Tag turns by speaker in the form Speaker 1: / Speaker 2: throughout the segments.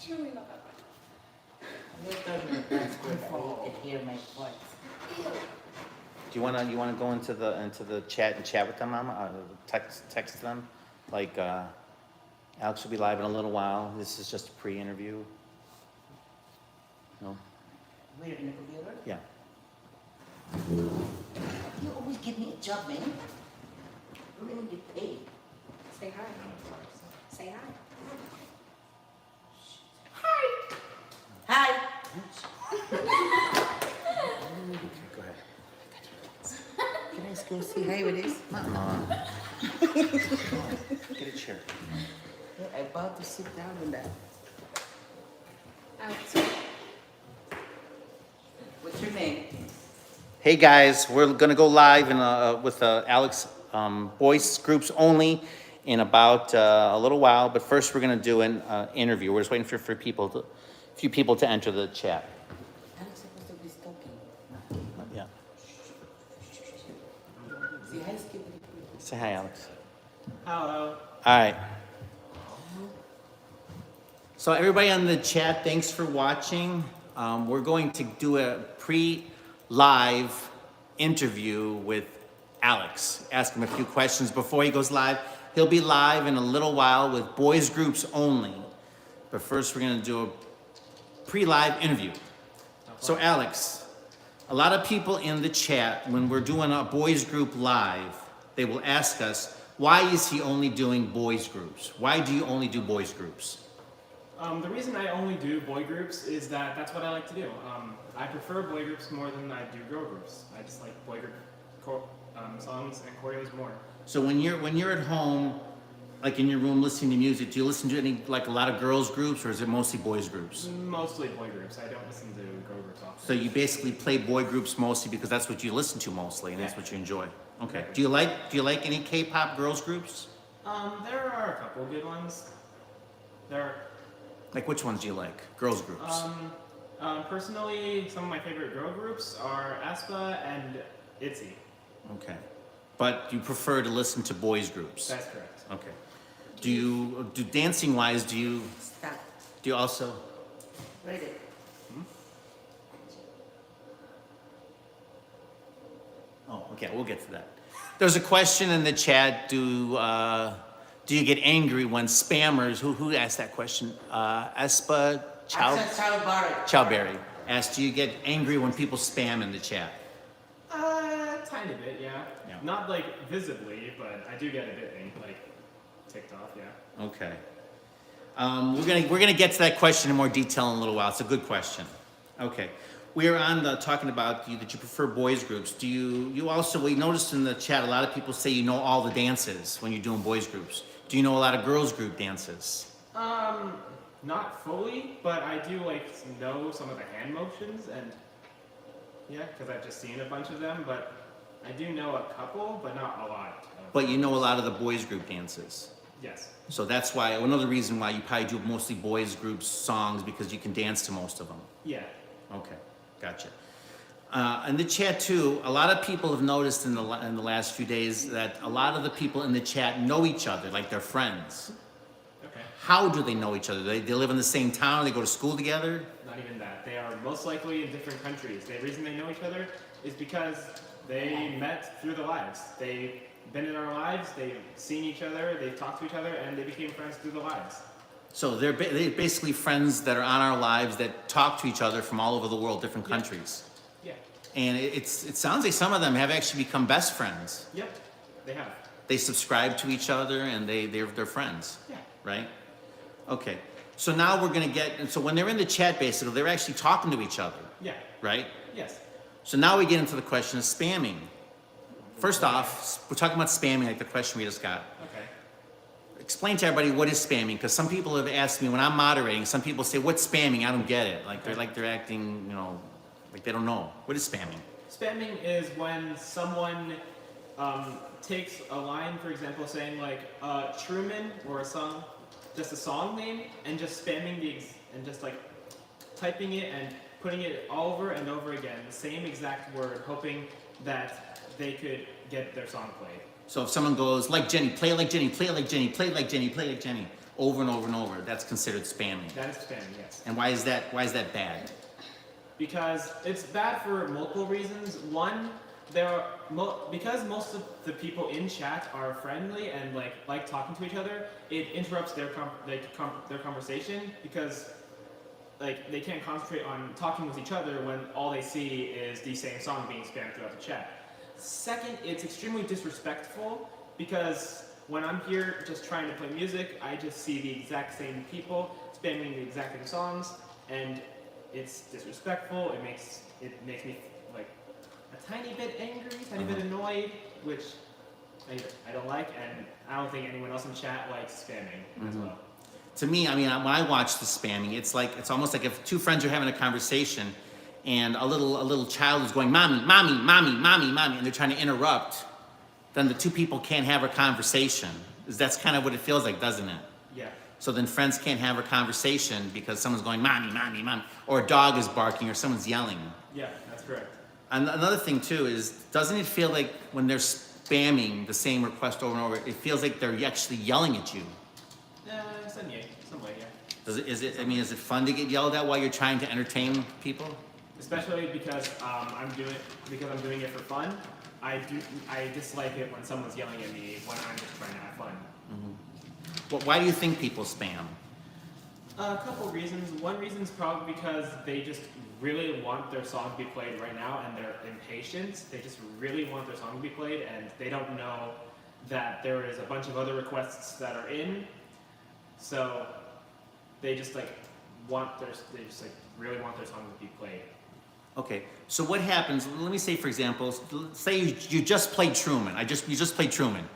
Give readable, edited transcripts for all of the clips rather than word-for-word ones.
Speaker 1: Truman naman.
Speaker 2: You're talking transcript. I can hear my voice.
Speaker 3: Do you wanna go into the chat and chat with them, Mama? Text them, like Alex will be live in a little while. This is just a pre-interview. No?
Speaker 2: We're in the computer?
Speaker 3: Yeah.
Speaker 2: You always give me a job, man. You really get paid.
Speaker 1: Say hi. Say hi.
Speaker 2: Hi.
Speaker 3: Go ahead.
Speaker 2: Can I go say hi with this?
Speaker 3: Come on. Get a chair.
Speaker 2: I'm about to sit down on that.
Speaker 1: Alex.
Speaker 2: What's your name?
Speaker 3: Hey guys, we're gonna go live with Alex voice groups only in about a little while. But first, we're gonna do an interview. We're just waiting for a few people to enter the chat.
Speaker 2: Alex is supposed to be talking.
Speaker 3: Yeah.
Speaker 2: Say hi, Skip.
Speaker 3: Say hi, Alex.
Speaker 4: Hello.
Speaker 3: All right. So everybody on the chat, thanks for watching. We're going to do a pre-live interview with Alex. Ask him a few questions before he goes live. He'll be live in a little while with boys groups only. But first, we're going to do a pre-live interview. So Alex, a lot of people in the chat, when we're doing a boys group live, they will ask us, why is he only doing boys groups? Why do you only do boys groups?
Speaker 4: The reason I only do boy groups is that that's what I like to do. I prefer boy groups more than I do girl groups. I just like boy group songs and choreos more.
Speaker 3: So when you're at home, like in your room listening to music, do you listen to any, like a lot of girls groups, or is it mostly boys groups?
Speaker 4: Mostly boy groups. I don't listen to girl groups often.
Speaker 3: So you basically play boy groups mostly because that's what you listen to mostly, and that's what you enjoy. Okay. Do you like any K-pop girls groups?
Speaker 4: There are a couple good ones.
Speaker 3: Like which ones do you like? Girls groups.
Speaker 4: Personally, some of my favorite girl groups are aespa and ITZY.
Speaker 3: Okay. But you prefer to listen to boys groups?
Speaker 4: That's correct.
Speaker 3: Okay. Dancing wise, do you
Speaker 2: Stop.
Speaker 3: also?
Speaker 2: Read it.
Speaker 3: Oh, okay, we'll get to that. There's a question in the chat, do you get angry when spammers, who asked that question? Espa Chowberry asked, do you get angry when people spam in the chat?
Speaker 4: Tiny bit, yeah. Not like visibly, but I do get a bit like ticked off, yeah.
Speaker 3: Okay. We're gonna get to that question in more detail in a little while. It's a good question. Okay. We are on talking about that you prefer boys groups. Do you also, we noticed in the chat, a lot of people say you know all the dances when you're doing boys groups. Do you know a lot of girls group dances?
Speaker 4: Not fully, but I do like know some of the hand motions and yeah, because I've just seen a bunch of them, but I do know a couple, but not a lot.
Speaker 3: But you know a lot of the boys group dances.
Speaker 4: Yes.
Speaker 3: So that's why, another reason why you probably do mostly boys group songs, because you can dance to most of them.
Speaker 4: Yeah.
Speaker 3: Okay, gotcha. In the chat too, a lot of people have noticed in the last few days that a lot of the people in the chat know each other, like they're friends.
Speaker 4: Okay.
Speaker 3: How do they know each other? They live in the same town, they go to school together?
Speaker 4: Not even that. They are most likely in different countries. The reason they know each other is because they met through the lives. They've been in our lives, they've seen each other, they've talked to each other, and they became friends through the lives.
Speaker 3: So they're basically friends that are on our lives that talk to each other from all over the world, different countries.
Speaker 4: Yeah.
Speaker 3: And it sounds like some of them have actually become best friends.
Speaker 4: Yep. They have.
Speaker 3: They subscribe to each other and they're friends.
Speaker 4: Yeah.
Speaker 3: Right? Okay. So now we're going to so when they're in the chat basically, they're actually talking to each other.
Speaker 4: Yeah.
Speaker 3: Right?
Speaker 4: Yes.
Speaker 3: So now we get into the question of spamming. First off, we're talking about spamming like the question we just got.
Speaker 4: Okay.
Speaker 3: Explain to everybody what is spamming, because some people have asked me when I'm moderating, some people say, what's spamming? I don't get it. Like they're acting, like they don't know. What is spamming?
Speaker 4: Spamming is when someone takes a line, for example, saying like Truman or a song, just a song name, and just spamming and just like typing it and putting it all over and over again, the same exact word, hoping that they could get their song played.
Speaker 3: So if someone goes, like Jenny, play like Jenny, play like Jenny, play like Jenny, play like Jenny, over and over and over, that's considered spamming.
Speaker 4: That is spamming, yes.
Speaker 3: And why is that bad?
Speaker 4: Because it's bad for multiple reasons. One, because most of the people in chat are friendly and like talking to each other, it interrupts their conversation because like they can't concentrate on talking with each other when all they see is the same song being spammed throughout the chat. Second, it's extremely disrespectful because when I'm here just trying to play music, I just see the exact same people spamming the exact same songs, and it's disrespectful. It makes me like a tiny bit angry, tiny bit annoyed, which I don't like, and I don't think anyone else in chat likes spamming as well.
Speaker 3: To me, I mean, when I watch the spamming, it's almost like if two friends are having a conversation, and a little child is going, "Mommy, mommy, mommy, mommy, mommy," and they're trying to interrupt, then the two people can't have a conversation. That's kind of what it feels like, doesn't it?
Speaker 4: Yeah.
Speaker 3: So then friends can't have a conversation because someone's going, "Mommy, mommy, mommy," or a dog is barking, or someone's yelling.
Speaker 4: Yeah, that's correct.
Speaker 3: And another thing too is, doesn't it feel like when they're spamming the same request over and over, it feels like they're actually yelling at you?
Speaker 4: Some way, yeah.
Speaker 3: Is it fun to get yelled at while you're trying to entertain people?
Speaker 4: Especially because I'm doing it for fun. I dislike it when someone's yelling at me when I'm just trying to have fun.
Speaker 3: Well, why do you think people spam?
Speaker 4: A couple reasons. One reason is probably because they just really want their song to be played right now, and they're impatient. They just really want their song to be played, and they don't know that there is a bunch of other requests that are in. So they just really want their song to be played.
Speaker 3: Okay, so what happens? Let me say, for example, say you just played Truman. You just played Truman,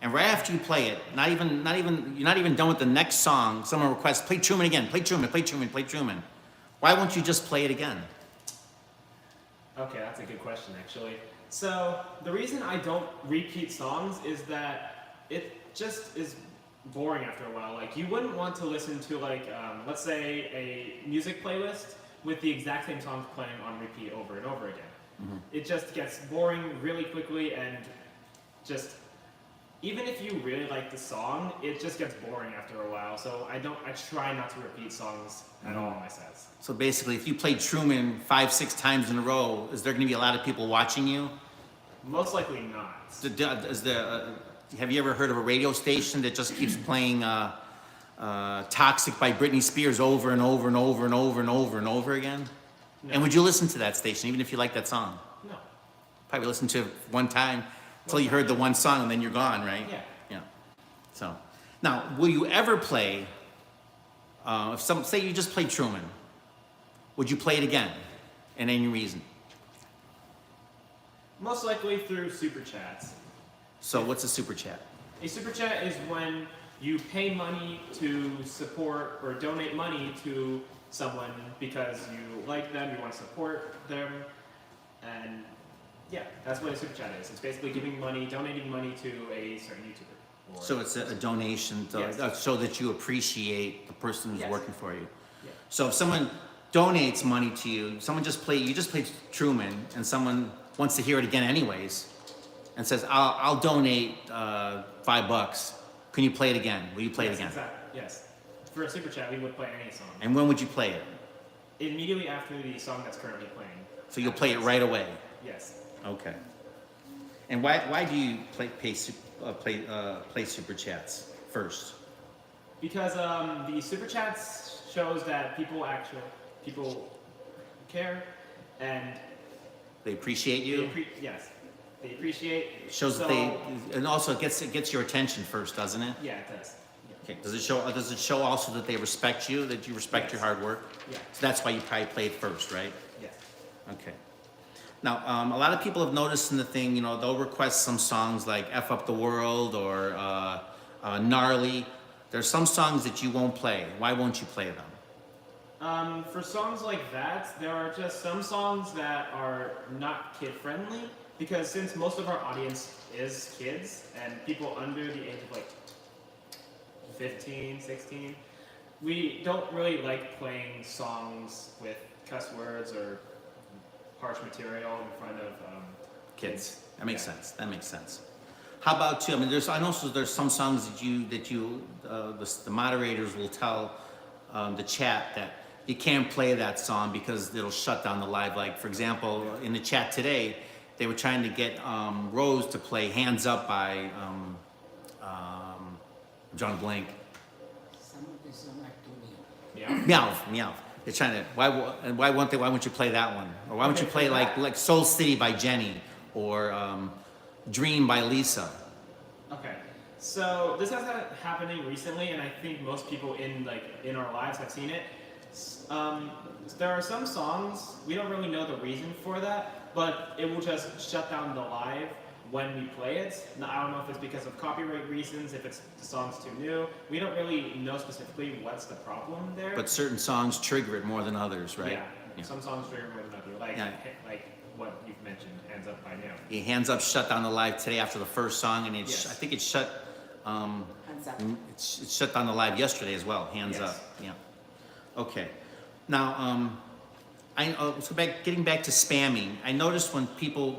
Speaker 3: and right after you play it, you're not even done with the next song. Someone requests, "Play Truman again. Play Truman. Play Truman. Play Truman." Why won't you just play it again?
Speaker 4: Okay, that's a good question, actually. So the reason I don't repeat songs is that it just is boring after a while. Like, you wouldn't want to listen to let's say a music playlist with the exact same songs playing on repeat over and over again. It just gets boring really quickly, and just even if you really like the song, it just gets boring after a while. So I try not to repeat songs at all in my sets.
Speaker 3: So basically, if you played Truman 5-6 times in a row, is there going to be a lot of people watching you?
Speaker 4: Most likely not.
Speaker 3: Have you ever heard of a radio station that just keeps playing "Toxic" by Britney Spears over and over and over and over and over and over again?
Speaker 4: No.
Speaker 3: And would you listen to that station even if you like that song?
Speaker 4: No.
Speaker 3: Probably listen to it one time until you heard the one song, and then you're gone, right?
Speaker 4: Yeah.
Speaker 3: Yeah. So, now, will you ever play? Say you just played Truman, would you play it again? And any reason?
Speaker 4: Most likely through super chats.
Speaker 3: So, what's a super chat?
Speaker 4: A super chat is when you pay money to support or donate money to someone because you like them, you want to support them, and yeah, that's what a super chat is. It's basically donating money to a certain YouTuber.
Speaker 3: So it's a donation so that you appreciate the person who's working for you.
Speaker 4: Yeah.
Speaker 3: So if someone donates money to you, you just played Truman, and someone wants to hear it again anyways, and says, I'll donate $5. Can you play it again? Will you play it again?
Speaker 4: Exactly. Yes. For a super chat, we would play any song.
Speaker 3: And when would you play it?
Speaker 4: Immediately after the song that's currently playing.
Speaker 3: So you'll play it right away?
Speaker 4: Yes.
Speaker 3: Okay. And why do you play super chats first?
Speaker 4: Because the super chats shows that people care, and
Speaker 3: they appreciate you.
Speaker 4: Yes, they appreciate.
Speaker 3: It shows that and also it gets your attention first, doesn't it?
Speaker 4: Yeah, it does. Yeah.
Speaker 3: Okay. Does it show also that they respect you, that you respect your hard work?
Speaker 4: Yeah.
Speaker 3: So that's why you probably play it first, right?
Speaker 4: Yes.
Speaker 3: Okay. Now, a lot of people have noticed in the thing, they'll request some songs like F Up the World or Gnarly. There's some songs that you won't play. Why won't you play them?
Speaker 4: For songs like that, there are just some songs that are not kid-friendly, because since most of our audience is kids and people under the age of 15, 16, we don't really like playing songs with cuss words or harsh material in front of
Speaker 3: Kids. That makes sense. How about too? I mean, I know there's some songs the moderators will tell the chat that you can't play that song because it'll shut down the live. Like for example, in the chat today, they were trying to get Rose to play "Hands Up" by John Blank.
Speaker 2: Some of the songs are too new.
Speaker 4: Yeah.
Speaker 3: Meow, meow. They're trying to. Why won't you play that one? Or why won't you play like "Soul City" by Jenny or "Dream" by Lisa?
Speaker 4: Okay. So this has been happening recently, and I think most people in our lives have seen it. There are some songs we don't really know the reason for that, but it will just shut down the live when we play it. Now, I don't know if it's because of copyright reasons, if it's the song's too new. We don't really know specifically what's the problem there.
Speaker 3: But certain songs trigger it more than others, right?
Speaker 4: Yeah. Some songs trigger more than others, like what you've mentioned, "Hands Up" by Now.
Speaker 3: Yeah, Hands Up shut down the live today after the first song, and
Speaker 4: Yes.
Speaker 3: I think it shut.
Speaker 2: Hands up.
Speaker 3: It shut down the live yesterday as well. Hands
Speaker 4: Yes.
Speaker 3: Up. Yeah. Okay. Now, getting back to spamming, I noticed when people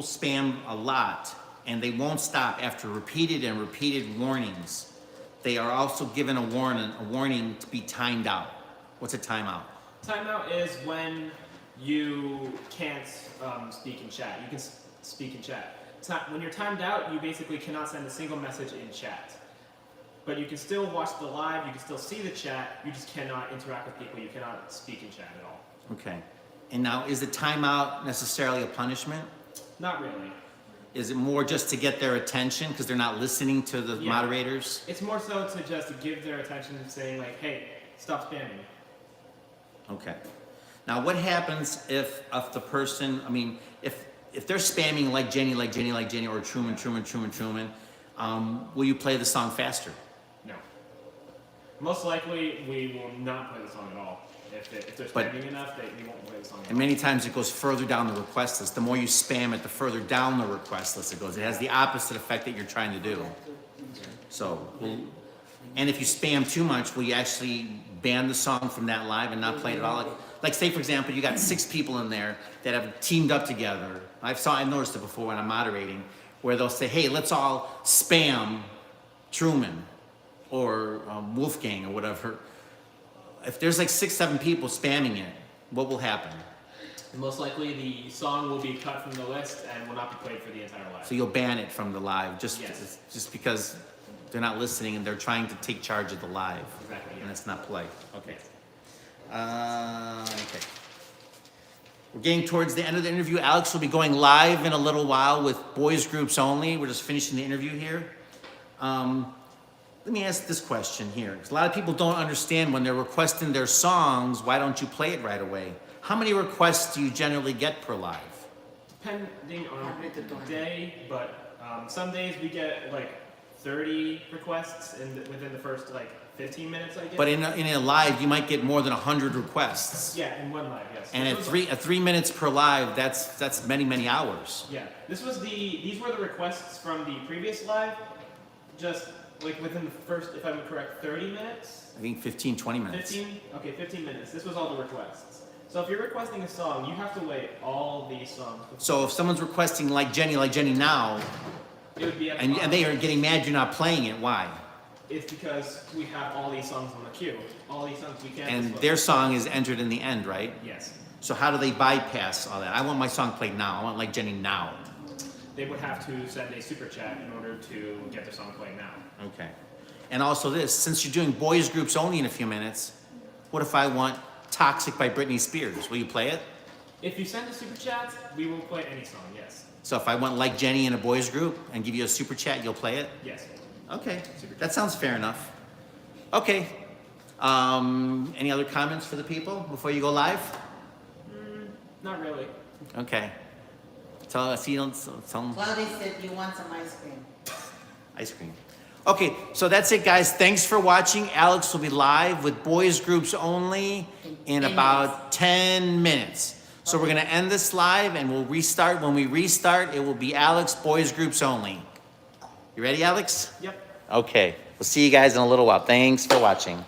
Speaker 3: spam a lot and they won't stop after repeated and repeated warnings, they are also given a warning to be timed out. What's a timeout?
Speaker 4: Timeout is when you can't speak in chat. You can speak in chat. When you're timed out, you basically cannot send a single message in chat. But you can still watch the live, you can still see the chat, you just cannot interact with people, you cannot speak in chat at all.
Speaker 3: Okay. And now, is the timeout necessarily a punishment?
Speaker 4: Not really.
Speaker 3: Is it more just to get their attention because they're not listening to the
Speaker 4: Yeah.
Speaker 3: moderators?
Speaker 4: It's more so to just give their attention and saying like, hey, stop spamming.
Speaker 3: Okay. Now, what happens if the person, I mean, if they're spamming like Jenny, or Truman, will you play the song faster?
Speaker 4: No. Most likely, we will not play the song at all. If they're
Speaker 3: But-
Speaker 4: spamming enough, we won't play the song at
Speaker 3: And
Speaker 4: all.
Speaker 3: many times it goes further down the request list. The more you spam it, the further down the request list it goes. It has the opposite effect that you're trying to do. So, and if you spam too much, will you actually ban the song from that live and not play it at all? Like say, for example, you got 6 people in there that have teamed up together. I've noticed it before when I'm moderating, where they'll say, hey, let's all spam Truman or Wolfgang or whatever. If there's like 6, 7 people spamming it, what will happen?
Speaker 4: Most likely, the song will be cut from the list and will not be played for the entire live.
Speaker 3: So you'll ban it from the live
Speaker 4: Yes.
Speaker 3: just because they're not listening and they're trying to take charge of the live.
Speaker 4: Exactly,
Speaker 3: And
Speaker 4: yeah.
Speaker 3: it's not play. Okay.
Speaker 4: Yes.
Speaker 3: Okay. We're getting towards the end of the interview. Alex will be going live in a little while with boys groups only. We're just finishing the interview here. Let me ask this question here, because a lot of people don't understand when they're requesting their songs, why don't you play it right away? How many requests do you generally get per live?
Speaker 4: Depending on
Speaker 2: 100 to
Speaker 4: the
Speaker 2: 200.
Speaker 4: day, but some days we get like 30 requests within the first like 15 minutes, I guess.
Speaker 3: But in a live, you might get more than 100 requests.
Speaker 4: Yeah, in one live, yes.
Speaker 3: And
Speaker 4: This was
Speaker 3: at 3 minutes per live, that's many hours.
Speaker 4: Yeah, these were the requests from the previous live, just like within the first, if I'm correct, 30 minutes?
Speaker 3: I think 15, 20 minutes.
Speaker 4: 15 minutes. This was all the requests. So if you're requesting a song, you have to wait all these songs.
Speaker 3: So if someone's requesting like Jenny now,
Speaker 4: It would be at the
Speaker 3: and
Speaker 4: bottom.
Speaker 3: they are getting mad you're not playing it, why?
Speaker 4: It's because we have all these songs on the queue. All these songs we can't
Speaker 3: And
Speaker 4: display.
Speaker 3: their song is entered in the end, right?
Speaker 4: Yes.
Speaker 3: So how do they bypass all that? I want my song played now. I want like Jenny now.
Speaker 4: They would have to send a super chat in order to get their song played now.
Speaker 3: Okay. And also this, since you're doing boys groups only in a few minutes, what if I want Toxic by Britney Spears? Will you play it?
Speaker 4: If you send a super chat, we will play any song, yes.
Speaker 3: So if I want like Jenny in a boys group and give you a super chat, you'll play it?
Speaker 4: Yes.
Speaker 3: Okay, that sounds fair enough. Okay. Any other comments for the people before you go live?
Speaker 4: Not really.
Speaker 3: Okay. Tell them.
Speaker 2: Claudia said you want some ice cream.
Speaker 3: Ice cream. Okay, so that's it, guys. Thanks for watching. Alex will be live with boys groups only in
Speaker 2: 10
Speaker 3: about 10 minutes. So we're going to end this live and we'll restart. When we restart, it will be Alex, boys groups only. You ready, Alex?
Speaker 4: Yep.
Speaker 3: Okay. We'll see you guys in a little while. Thanks for watching.